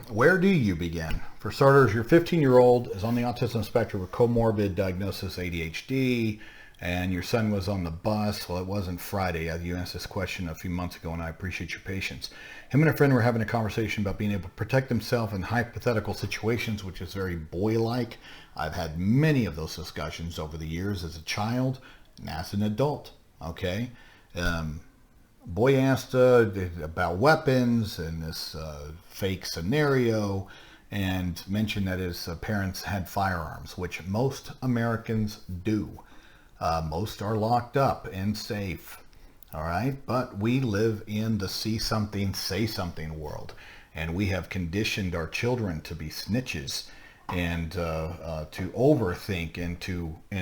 Where do you begin? For starters, your 15-year-old is on the autism spectrum with comorbid diagnosis ADHD, and your son was on the bus. Well, it wasn't Friday. You asked this question a few months ago, and I appreciate your patience. Him and a friend were having a conversation about being able to protect himself in hypothetical situations, which is very boy-like. I've had many of those discussions over the years as a child and as an adult. Okay? Boy asked about weapons and this fake scenario, and mentioned that his parents had firearms, which most Americans do. Most are locked up and safe. All right. But we live in the see something, say something world. And we have conditioned our children to be snitches and to overthink and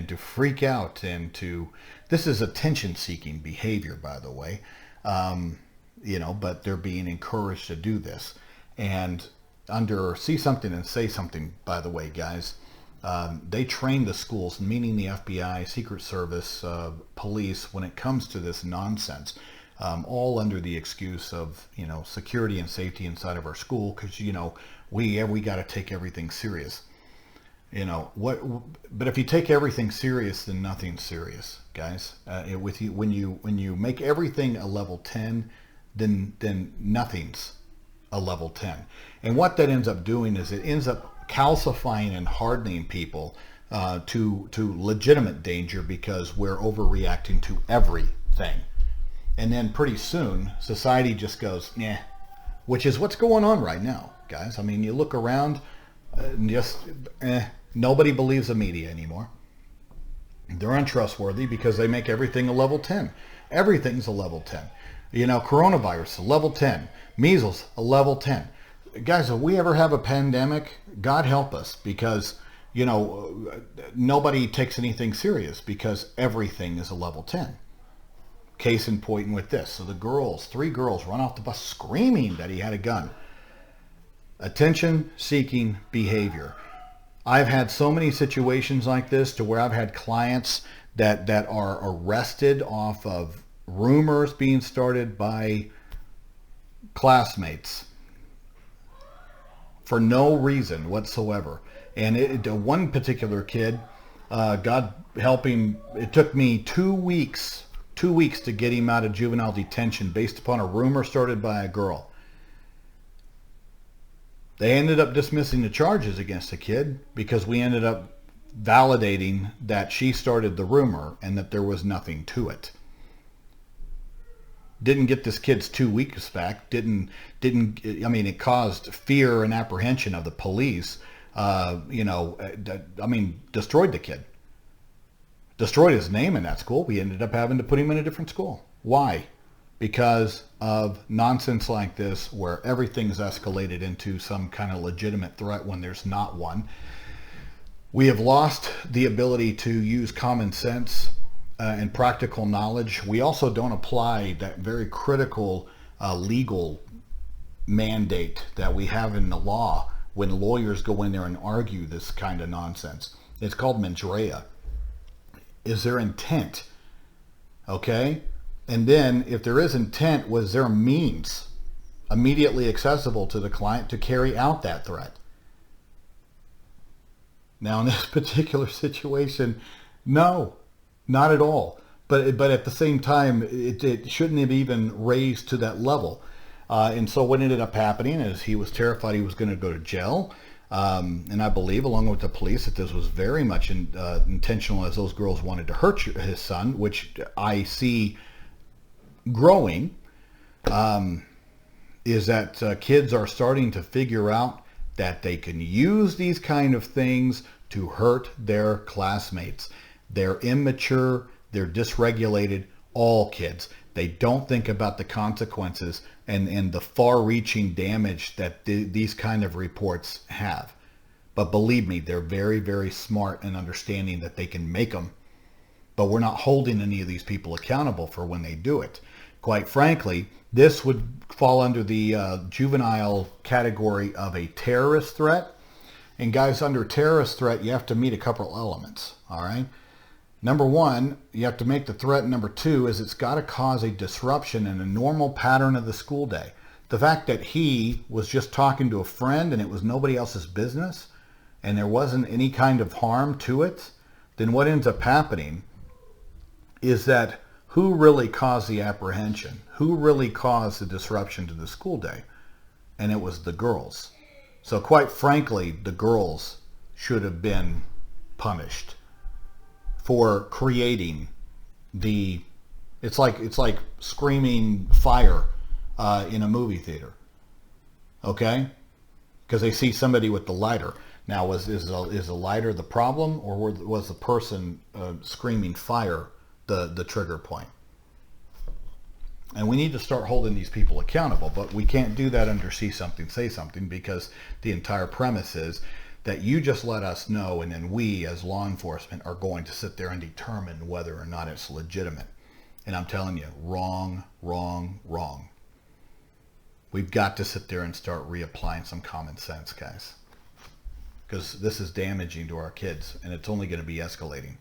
to freak out and to, this is attention seeking behavior, by the way. But they're being encouraged to do this. And under see something and say something, by the way, guys, they train the schools, meaning the FBI, Secret Service, police, when it comes to this nonsense, all under the excuse of, security and safety inside of our school, because, we got to take everything serious. But if you take everything serious, then nothing's serious, guys. When you make everything a level 10, then nothing's a level 10. And what that ends up doing is it ends up calcifying and hardening people to legitimate danger, because we're overreacting to everything. And then pretty soon society just goes, yeah, which is what's going on right now, guys. I mean, you look around, nobody believes the media anymore. They're untrustworthy because they make everything a level 10. Everything's a level 10. Coronavirus, a level 10. Measles, a level 10. Guys, if we ever have a pandemic, God help us, because, nobody takes anything serious because everything is a level 10. Case in point with this. So the 3 girls run off the bus screaming that he had a gun. Attention-seeking behavior. I've had so many situations like this to where I've had clients that are arrested off of rumors being started by classmates for no reason whatsoever. And one particular kid, God help him, it took me 2 weeks to get him out of juvenile detention based upon a rumor started by a girl. They ended up dismissing the charges against the kid because we ended up validating that she started the rumor and that there was nothing to it. Didn't get this kid's 2 weeks back. It caused fear and apprehension of the police. Destroyed the kid. Destroyed his name in that school. We ended up having to put him in a different school. Why? Because of nonsense like this, where everything's escalated into some kind of legitimate threat when there's not one. We have lost the ability to use common sense and practical knowledge. We also don't apply that very critical legal mandate that we have in the law when lawyers go in there and argue this kind of nonsense. It's called mens rea. Is there intent? Okay? And then, if there is intent, was there a means immediately accessible to the client to carry out that threat? Now, in this particular situation, no, not at all. But at the same time, it shouldn't have even raised to that level. And so what ended up happening is he was terrified he was going to go to jail. And I believe, along with the police, that this was very much intentional, as those girls wanted to hurt his son, which I see growing, is that kids are starting to figure out that they can use these kind of things to hurt their classmates. They're immature, they're dysregulated, all kids. They don't think about the consequences and the far-reaching damage that these kind of reports have. But believe me, they're very, very smart and understanding that they can make them. But we're not holding any of these people accountable for when they do it. Quite frankly, this would fall under the juvenile category of a terrorist threat. And guys, under terrorist threat, you have to meet a couple elements, all right? Number one, you have to make the threat. Number two is it's got to cause a disruption in a normal pattern of the school day. The fact that he was just talking to a friend and it was nobody else's business and there wasn't any kind of harm to it, then what ends up happening is that who really caused the apprehension? Who really caused the disruption to the school day? And it was the girls. So quite frankly, the girls should have been punished for creating the, it's like screaming fire in a movie theater. Okay? Because they see somebody with the lighter. Now, is the lighter the problem, or was the person screaming fire the trigger point? And we need to start holding these people accountable, but we can't do that under see something, say something, because the entire premise is that you just let us know, and then we as law enforcement are going to sit there and determine whether or not it's legitimate. And I'm telling you, wrong, wrong, wrong. We've got to sit there and start reapplying some common sense, guys. Because this is damaging to our kids, and it's only going to be escalating.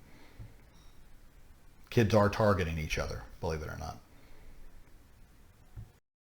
Kids are targeting each other, believe it or not.